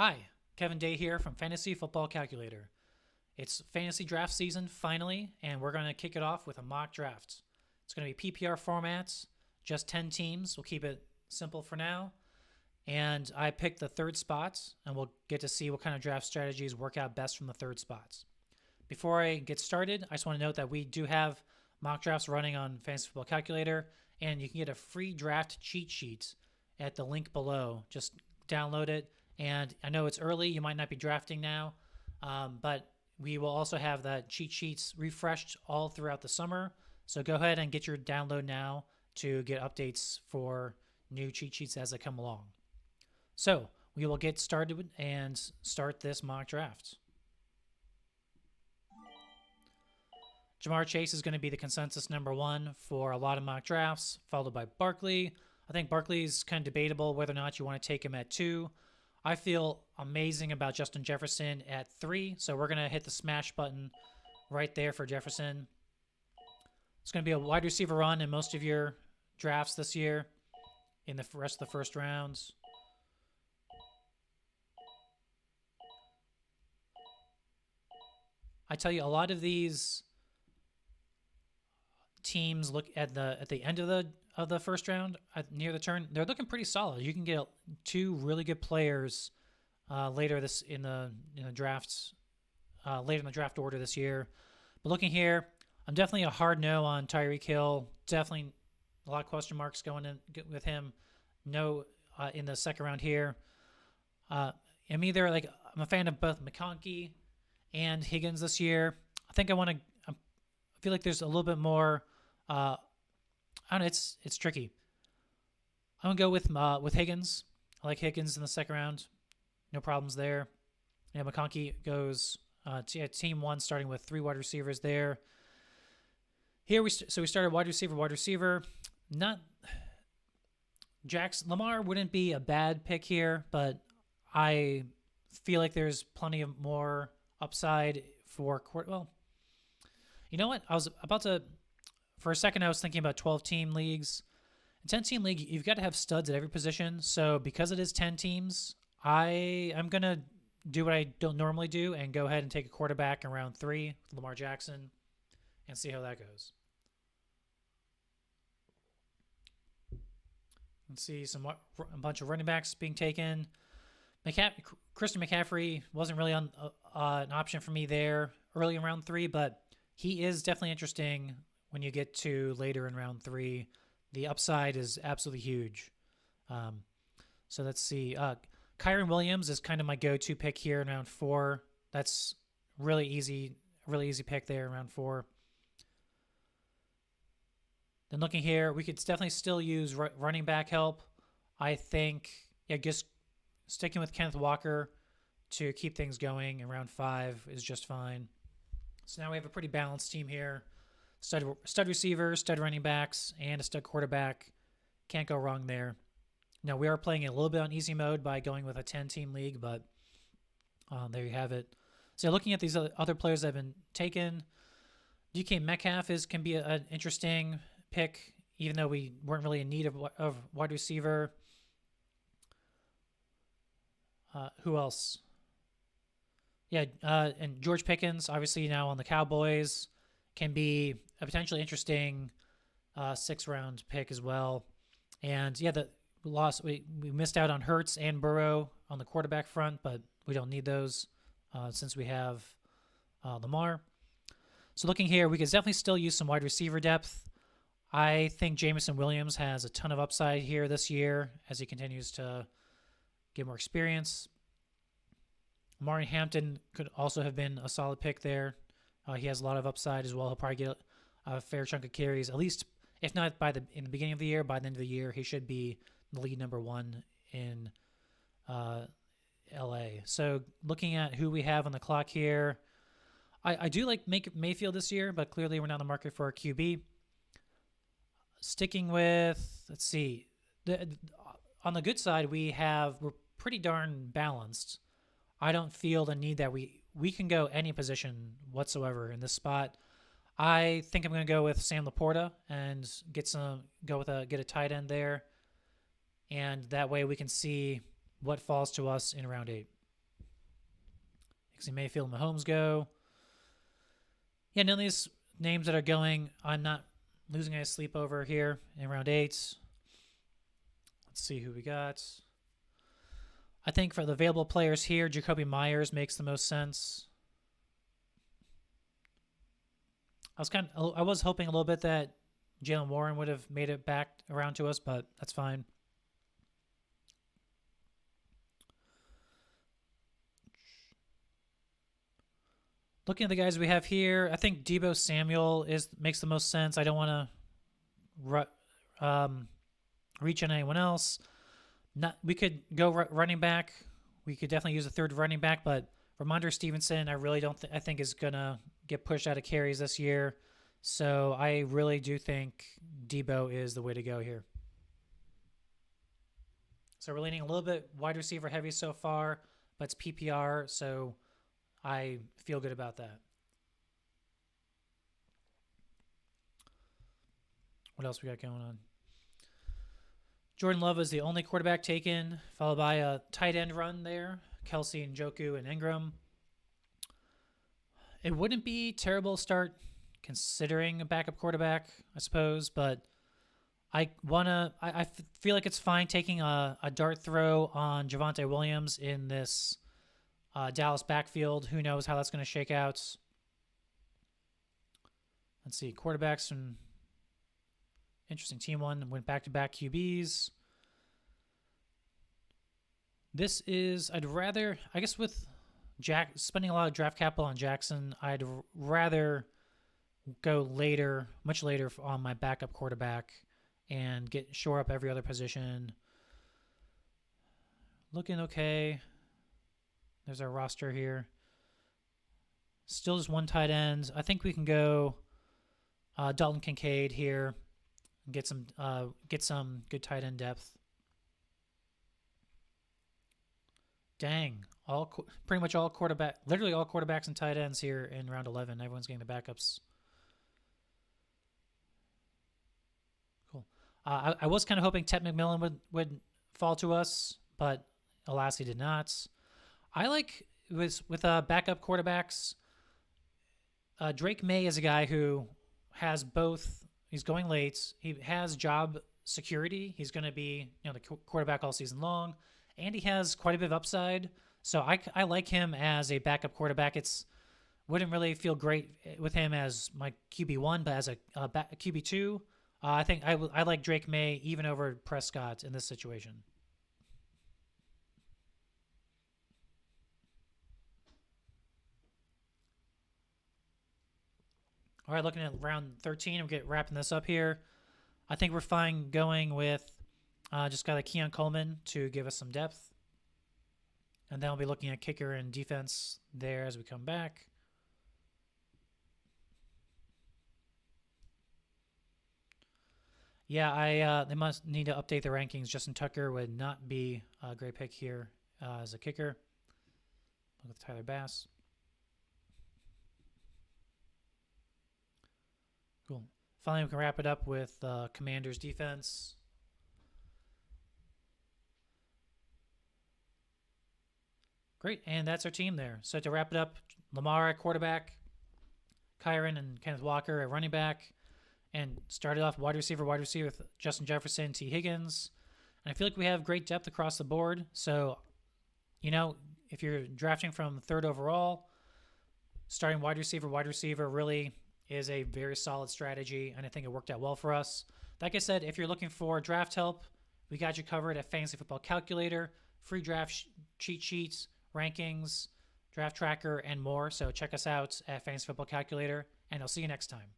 Hi, Kevin Day here from Fantasy Football Calculator. It's fantasy draft season finally, and we're going to kick it off with a mock draft. It's going to be PPR formats, just 10 teams. We'll keep it simple for now. And I picked the third spots, and we'll get to see what kind of draft strategies work out best from the third spots. Before I get started, I just want to note that we do have mock drafts running on Fantasy Football Calculator, and you can get a free draft cheat sheet at the link below. Just download it. And I know it's early, you might not be drafting now, but we will also have the cheat sheets refreshed all throughout the summer. So go ahead and get your download now to get updates for new cheat sheets as they come along. So we will get started and start this mock draft. Jamar Chase is going to be the consensus number one for a lot of mock drafts, followed by Barkley. I think Barkley's kind of debatable whether or not you want to take him at 2. I feel amazing about Justin Jefferson at 3, so we're going to hit the smash button right there for Jefferson. It's going to be a wide receiver run in most of your drafts this year in the rest of the first rounds. I tell you, a lot of these teams look at the end of the first round, near the turn, they're looking pretty solid. You can get 2 really good players later in the drafts, later in the draft order this year. But looking here, I'm definitely a hard no on Tyreek Hill. Definitely a lot of question marks going in with him. No, in the second round here. I'm a fan of both McConkey and Higgins this year. I think I feel like there's a little bit more. I don't know. It's tricky. I'm gonna go with Higgins. I like Higgins in the second round. No problems there. Yeah, McConkey goes team 1, starting with 3 wide receivers there. Here we started wide receiver. Not Lamar wouldn't be a bad pick here, but I feel like there's plenty of more upside for you know what? For a second, I was thinking about 12-team leagues. In 10-team league, you've got to have studs at every position. So because it is 10 teams, I'm going to do what I don't normally do and go ahead and take a quarterback in round 3 with Lamar Jackson and see how that goes. Let's see a bunch of running backs being taken. Christian McCaffrey wasn't really on an option for me there early in round 3, but he is definitely interesting when you get to later in round 3. The upside is absolutely huge. So let's see. Kyron Williams is kind of my go-to pick here in round 4. That's really easy pick there in round 4. Then looking here, we could definitely still use running back help. I think, just sticking with Kenneth Walker to keep things going in round 5 is just fine. So now we have a pretty balanced team here. Stud receivers, stud running backs, and a stud quarterback. Can't go wrong there. Now, we are playing a little bit on easy mode by going with a 10-team league, but there you have it. So looking at these other players that have been taken, DK Metcalf can be an interesting pick, even though we weren't really in need of wide receiver. Who else? Yeah, and George Pickens, obviously now on the Cowboys, can be a potentially interesting 6th-round pick as well. And yeah, we missed out on Hurts and Burrow on the quarterback front, but we don't need those since we have Lamar. So looking here, we could definitely still use some wide receiver depth. I think Jameson Williams has a ton of upside here this year as he continues to get more experience. Amari Hampton could also have been a solid pick there. He has a lot of upside as well. He'll probably get a fair chunk of carries, at least if not in the beginning of the year. By the end of the year, he should be the lead number 1 in LA. So looking at who we have on the clock here, I do like Mayfield this year, but clearly we're not in the market for a QB. Sticking with, let's see, on the good side, we're pretty darn balanced. I don't feel the need that we can go any position whatsoever in this spot. I think I'm going to go with Sam Laporta and get a tight end there, and that way we can see what falls to us in round 8. See Mayfield and Mahomes go. Yeah, none of these names that are going, I'm not losing any sleep over here in round 8. Let's see who we got. I think for the available players here, Jacoby Myers makes the most sense. I was hoping a little bit that Jalen Warren would have made it back around to us, but that's fine. Looking at the guys we have here, I think Deebo Samuel makes the most sense. I don't want to reach on anyone else. We could go running back. We could definitely use a third running back, but Ramondre Stevenson, I really don't. I think is gonna get pushed out of carries this year. So I really do think Deebo is the way to go here. So we're leaning a little bit wide receiver heavy so far, but it's PPR, so I feel good about that. What else we got going on? Jordan Love is the only quarterback taken, followed by a tight end run there. Kelsey and Njoku and Ingram. It wouldn't be terrible start considering a backup quarterback, I suppose, but I feel like it's fine taking a dart throw on Javonte Williams in this Dallas backfield. Who knows how that's going to shake out. Let's see, quarterbacks from interesting team one went back-to-back QBs. This is, I guess with spending a lot of draft capital on Jackson, I'd rather go later, much later on my backup quarterback and shore up every other position. Looking okay. There's our roster here. Still just one tight end. I think we can go Dalton Kincaid here and get some good tight end depth. Dang, literally all quarterbacks and tight ends here in round 11. Everyone's getting the backups. Cool. I was kind of hoping Ted McMillan would fall to us, but alas, he did not. I like with backup quarterbacks. Drake May is a guy who has both. He's going late. He has job security. He's going to be the quarterback all season long, and he has quite a bit of upside. So I like him as a backup quarterback. Wouldn't really feel great with him as my QB1, but as a QB2, I think I like Drake May even over Prescott in this situation. All right, looking at round 13, we're wrapping this up here. I think we're fine going with just got a Keon Coleman to give us some depth. And then we'll be looking at kicker and defense there as we come back. Yeah, they must need to update the rankings. Justin Tucker would not be a great pick here as a kicker. Look at Tyler Bass. Cool. Finally, we can wrap it up with Commanders defense. Great, and that's our team there. So to wrap it up, Lamar at quarterback, Kyron and Kenneth Walker at running back, and started off wide receiver with Justin Jefferson, T. Higgins. And I feel like we have great depth across the board. So, if you're drafting from third overall, starting wide receiver really is a very solid strategy, and I think it worked out well for us. Like I said, if you're looking for draft help, we got you covered at Fantasy Football Calculator, free draft cheat sheets, rankings, draft tracker, and more. So check us out at Fantasy Football Calculator, and I'll see you next time.